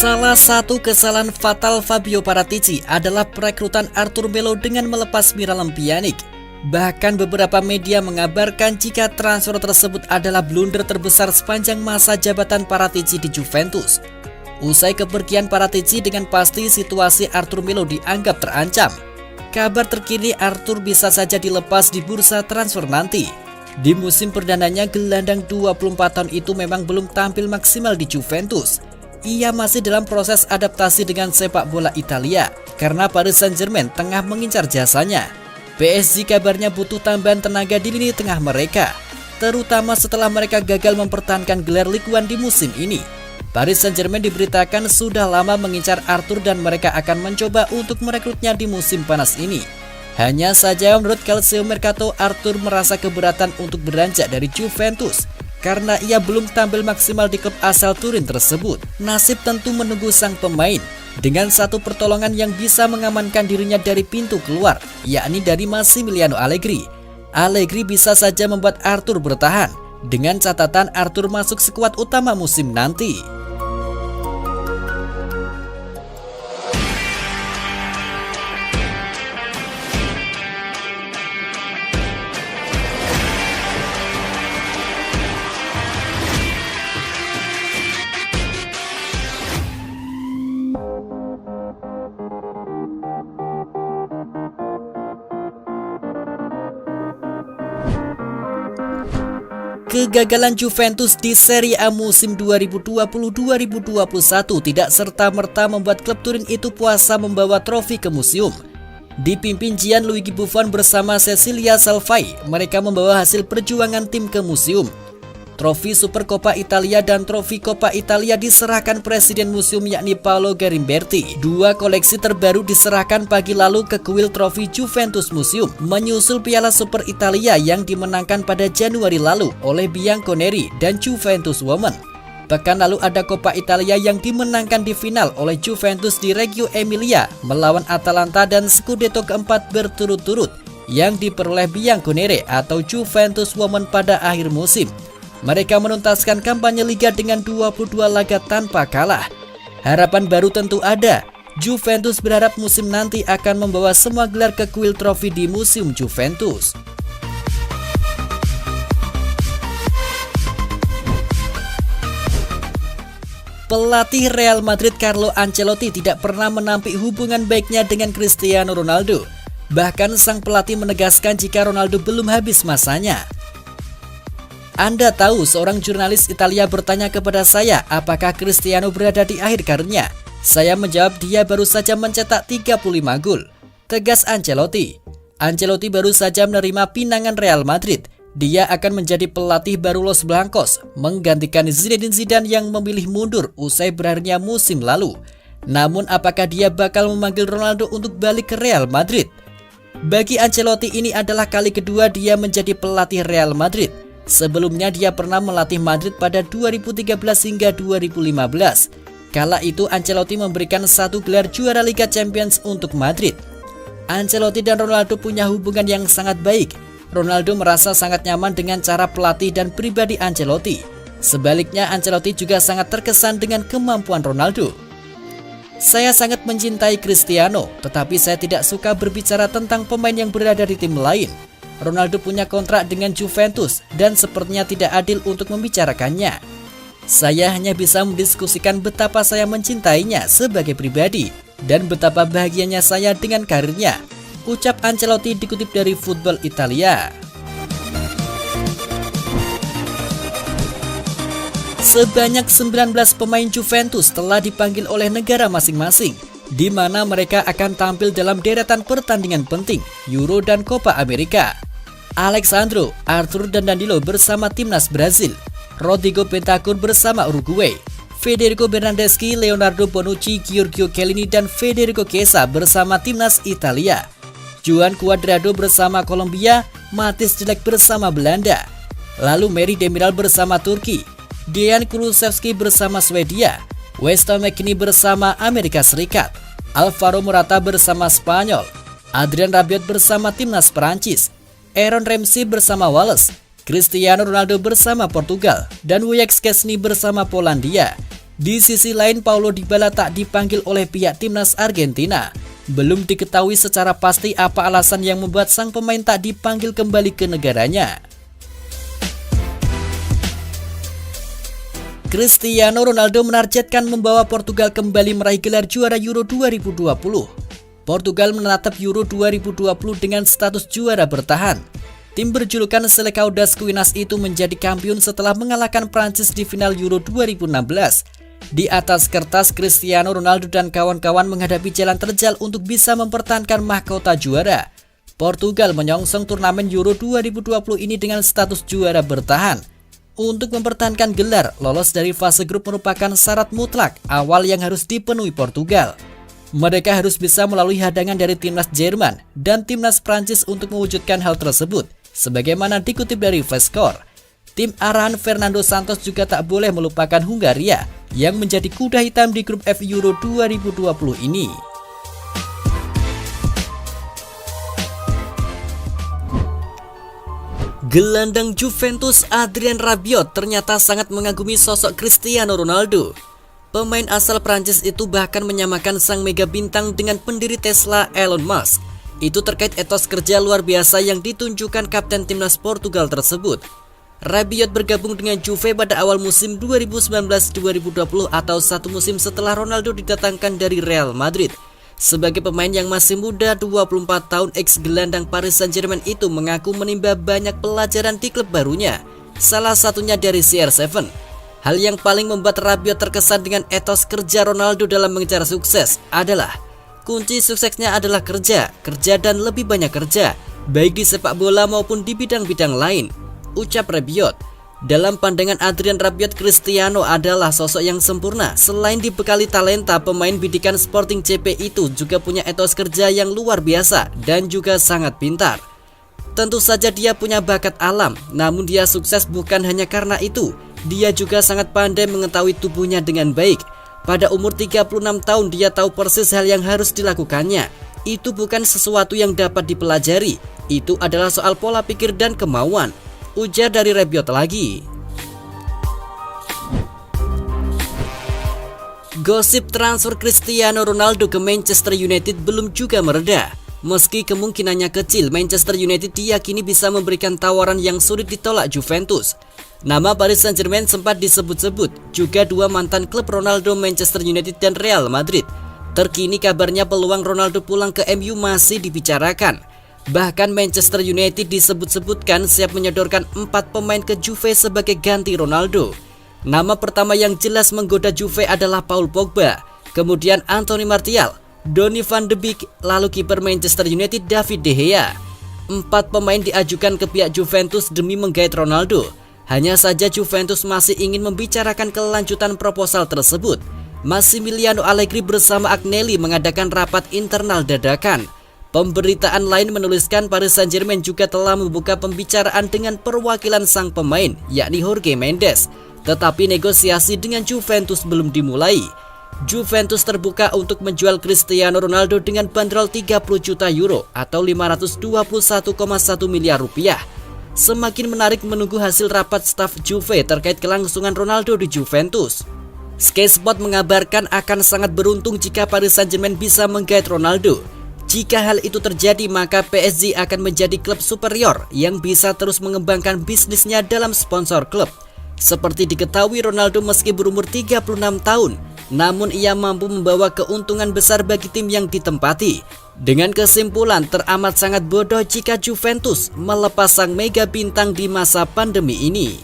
Salah satu kesalahan fatal Fabio Paratici adalah perekrutan Arthur Melo dengan melepas Miralem Pjanic. Bahkan beberapa media mengabarkan jika transfer tersebut adalah blunder terbesar sepanjang masa jabatan Paratici di Juventus. Usai kepergian Paratici, dengan pasti situasi Arthur Melo dianggap terancam. Kabar terkini Arthur bisa saja dilepas di bursa transfer nanti. Di musim perdananya, gelandang 24 tahun itu memang belum tampil maksimal di Juventus. Ia masih dalam proses adaptasi dengan sepak bola Italia karena Paris Saint-Germain tengah mengincar jasanya. PSG kabarnya butuh tambahan tenaga di lini tengah mereka, terutama setelah mereka gagal mempertahankan gelar Ligue 1 di musim ini. Paris Saint-Germain diberitakan sudah lama mengincar Arthur dan mereka akan mencoba untuk merekrutnya di musim panas ini. Hanya saja menurut Calcio Mercato, Arthur merasa keberatan untuk beranjak dari Juventus karena ia belum tampil maksimal di klub asal Turin tersebut. Nasib tentu menunggu sang pemain dengan satu pertolongan yang bisa mengamankan dirinya dari pintu keluar, yakni dari Massimiliano Allegri. Allegri bisa saja membuat Arthur bertahan, dengan catatan Arthur masuk skuad utama musim nanti. Kegagalan Juventus di Serie A musim 2020-2021 tidak serta-merta membuat klub Turin itu puasa membawa trofi ke museum. Dipimpin Gianluigi Buffon bersama Cecilia Salvai, mereka membawa hasil perjuangan tim ke museum. Trofi Supercoppa Italia dan trofi Coppa Italia diserahkan Presiden Museum yakni Paolo Garimberti. Dua koleksi terbaru diserahkan pagi lalu ke kuil trofi Juventus Museum, menyusul Piala Super Italia yang dimenangkan pada Januari lalu oleh Bianconeri dan Juventus Women. Pekan lalu ada Coppa Italia yang dimenangkan di final oleh Juventus di Reggio Emilia melawan Atalanta, dan Scudetto keempat berturut-turut yang diperoleh Bianconeri atau Juventus Women pada akhir musim. Mereka menuntaskan kampanye liga dengan 22 laga tanpa kalah. Harapan baru tentu ada. Juventus berharap musim nanti akan membawa semua gelar ke kuil trofi di Museum Juventus. Pelatih Real Madrid Carlo Ancelotti tidak pernah menampik hubungan baiknya dengan Cristiano Ronaldo. Bahkan sang pelatih menegaskan jika Ronaldo belum habis masanya. Anda tahu, seorang jurnalis Italia bertanya kepada saya apakah Cristiano berada di akhir karirnya. Saya menjawab dia baru saja mencetak 35 gol, tegas Ancelotti. Ancelotti baru saja menerima pinangan Real Madrid. Dia akan menjadi pelatih baru Los Blancos, menggantikan Zinedine Zidane yang memilih mundur usai berakhirnya musim lalu. Namun apakah dia bakal memanggil Ronaldo untuk balik ke Real Madrid? Bagi Ancelotti, ini adalah kali kedua dia menjadi pelatih Real Madrid. Sebelumnya dia pernah melatih Madrid pada 2013 hingga 2015. Kala itu Ancelotti memberikan satu gelar juara Liga Champions untuk Madrid. Ancelotti dan Ronaldo punya hubungan yang sangat baik. Ronaldo merasa sangat nyaman dengan cara pelatih dan pribadi Ancelotti. Sebaliknya, Ancelotti juga sangat terkesan dengan kemampuan Ronaldo. Saya sangat mencintai Cristiano, tetapi saya tidak suka berbicara tentang pemain yang berada di tim lain. Ronaldo punya kontrak dengan Juventus dan sepertinya tidak adil untuk membicarakannya. Saya hanya bisa mendiskusikan betapa saya mencintainya sebagai pribadi dan betapa bahagianya saya dengan karirnya, ucap Ancelotti dikutip dari Football Italia. Sebanyak 19 pemain Juventus telah dipanggil oleh negara masing-masing, di mana mereka akan tampil dalam deretan pertandingan penting Euro dan Copa America. Alexandro, Arthur dan Danilo bersama timnas Brazil, Rodrigo Bentancur bersama Uruguay, Federico Bernardeschi, Leonardo Bonucci, Giorgio Chiellini dan Federico Chiesa bersama timnas Italia, Juan Cuadrado bersama Kolombia, Mathis de Ligt bersama Belanda, lalu Mary Demiral bersama Turki, Dejan Kulusevski bersama Swedia, Weston McKennie bersama Amerika Serikat, Alvaro Morata bersama Spanyol, Adrien Rabiot bersama timnas Perancis, Aaron Ramsey bersama Wales, Cristiano Ronaldo bersama Portugal, dan Wojciech Szczesny bersama Polandia. Di sisi lain, Paulo Dybala tak dipanggil oleh pihak timnas Argentina. Belum diketahui secara pasti apa alasan yang membuat sang pemain tak dipanggil kembali ke negaranya. Cristiano Ronaldo menargetkan membawa Portugal kembali meraih gelar juara Euro 2020. Portugal menatap Euro 2020 dengan status juara bertahan. Tim berjulukan Selecao das Quinas itu menjadi kampiun setelah mengalahkan Prancis di final Euro 2016. Di atas kertas, Cristiano Ronaldo dan kawan-kawan menghadapi jalan terjal untuk bisa mempertahankan mahkota juara. Portugal menyongsong turnamen Euro 2020 ini dengan status juara bertahan. Untuk mempertahankan gelar, lolos dari fase grup merupakan syarat mutlak awal yang harus dipenuhi Portugal. Mereka harus bisa melalui hadangan dari timnas Jerman dan timnas Prancis untuk mewujudkan hal tersebut. Sebagaimana dikutip dari Fastcore, tim arahan Fernando Santos juga tak boleh melupakan Hungaria yang menjadi kuda hitam di grup F Euro 2020 ini. Gelandang Juventus Adrien Rabiot ternyata sangat mengagumi sosok Cristiano Ronaldo. Pemain asal Prancis itu bahkan menyamakan sang mega bintang dengan pendiri Tesla Elon Musk. Itu terkait etos kerja luar biasa yang ditunjukkan kapten timnas Portugal tersebut. Rabiot bergabung dengan Juve pada awal musim 2019-2020 atau satu musim setelah Ronaldo didatangkan dari Real Madrid. Sebagai pemain yang masih muda, 24 tahun ex-gelandang Paris Saint-Germain itu mengaku menimba banyak pelajaran di klub barunya, salah satunya dari CR7. Hal yang paling membuat Rabiot terkesan dengan etos kerja Ronaldo dalam mengejar sukses adalah kunci suksesnya adalah kerja dan lebih banyak kerja, baik di sepak bola maupun di bidang-bidang lain, ucap Rabiot. Dalam pandangan Adrien Rabiot, Cristiano adalah sosok yang sempurna. Selain dibekali talenta, pemain bidikan Sporting CP itu juga punya etos kerja yang luar biasa dan juga sangat pintar. Tentu saja dia punya bakat alam, namun dia sukses bukan hanya karena itu. Dia juga sangat pandai mengetahui tubuhnya dengan baik. Pada umur 36 tahun dia tahu persis hal yang harus dilakukannya. Itu bukan sesuatu yang dapat dipelajari. Itu adalah soal pola pikir dan kemauan, ujar dari Rabiot lagi. Gosip transfer Cristiano Ronaldo ke Manchester United belum juga mereda. Meski kemungkinannya kecil, Manchester United diyakini bisa memberikan tawaran yang sulit ditolak Juventus. Nama Paris Saint-Germain sempat disebut-sebut, juga dua mantan klub Ronaldo, Manchester United dan Real Madrid. Terkini kabarnya peluang Ronaldo pulang ke MU masih dibicarakan. Bahkan Manchester United disebut-sebutkan siap menyodorkan 4 pemain ke Juve sebagai ganti Ronaldo. Nama pertama yang jelas menggoda Juve adalah Paul Pogba, kemudian Anthony Martial, Donny van de Beek, lalu kiper Manchester United David De Gea. 4 pemain diajukan ke pihak Juventus demi menggait Ronaldo. Hanya saja Juventus masih ingin membicarakan kelanjutan proposal tersebut. Massimiliano Allegri bersama Agnelli mengadakan rapat internal dadakan. Pemberitaan lain menuliskan Paris Saint-Germain juga telah membuka pembicaraan dengan perwakilan sang pemain, yakni Jorge Mendes. Tetapi negosiasi dengan Juventus belum dimulai. Juventus terbuka untuk menjual Cristiano Ronaldo dengan bandrol 30 juta euro atau 521,1 miliar rupiah. Semakin menarik menunggu hasil rapat staf Juve terkait kelangsungan Ronaldo di Juventus. Sky Sport mengabarkan akan sangat beruntung jika Paris Saint-Germain bisa menggait Ronaldo. Jika hal itu terjadi, maka PSG akan menjadi klub superior yang bisa terus mengembangkan bisnisnya dalam sponsor klub. Seperti diketahui, Ronaldo meski berumur 36 tahun, namun ia mampu membawa keuntungan besar bagi tim yang ditempati. Dengan kesimpulan, teramat sangat bodoh jika Juventus melepas sang mega bintang di masa pandemi ini.